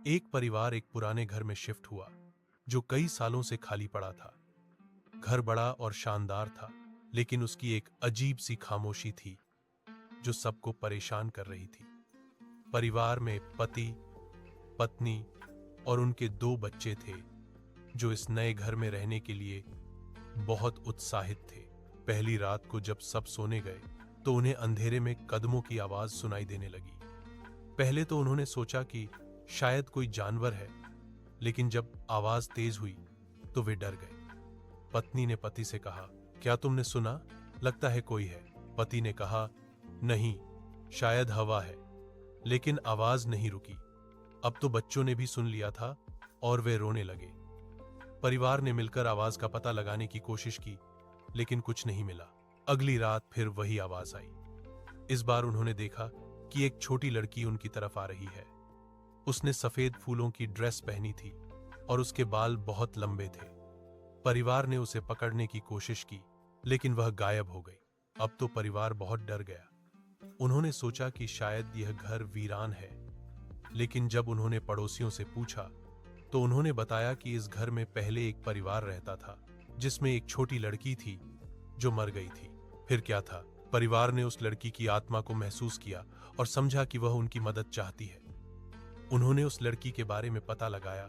एक परिवार एक पुराने घर में शिफ्ट हुआ जो कई सालों से खाली पड़ा था। घर बड़ा और शानदार था, लेकिन उसकी एक अजीब सी खामोशी थी जो सबको परेशान कर रही थी। परिवार में पति, पत्नी और उनके दो बच्चे थे जो इस नए घर में रहने के लिए बहुत उत्साहित थे। पहली रात को जब सब सोने गए तो उन्हें अंधेरे में कदमों की आवाज सुनाई देने लगी। पहले तो उन्होंने सोचा कि शायद कोई जानवर है, लेकिन जब आवाज तेज हुई तो वे डर गए। पत्नी ने पति से कहा, क्या तुमने सुना? लगता है कोई है। पति ने कहा, नहीं, शायद हवा है। लेकिन आवाज नहीं रुकी। अब तो बच्चों ने भी सुन लिया था और वे रोने लगे। परिवार ने मिलकर आवाज का पता लगाने की कोशिश की, लेकिन कुछ नहीं मिला। अगली रात फिर वही आवाज आई। इस बार उन्होंने देखा कि एक छोटी लड़की उनकी तरफ आ रही है। उसने सफेद फूलों की ड्रेस पहनी थी और उसके बाल बहुत लंबे थे। परिवार ने उसे पकड़ने की कोशिश की, लेकिन वह गायब हो गई। अब तो परिवार बहुत डर गया। उन्होंने सोचा कि शायद यह घर वीरान है, लेकिन जब उन्होंने पड़ोसियों से पूछा तो उन्होंने बताया कि इस घर में पहले एक परिवार रहता था जिसमें एक छोटी लड़की थी जो मर गई थी। फिर क्या था? परिवार ने उस लड़की की आत्मा को महसूस किया और समझा कि वह उनकी मदद चाहती है। उन्होंने उस लड़की के बारे में पता लगाया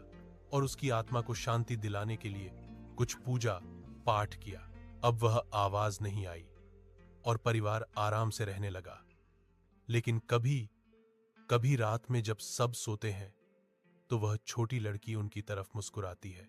और उसकी आत्मा को शांति दिलाने के लिए कुछ पूजा पाठ किया। अब वह आवाज नहीं आई और परिवार आराम से रहने लगा। लेकिन कभी कभी रात में जब सब सोते हैं तो वह छोटी लड़की उनकी तरफ मुस्कुराती है।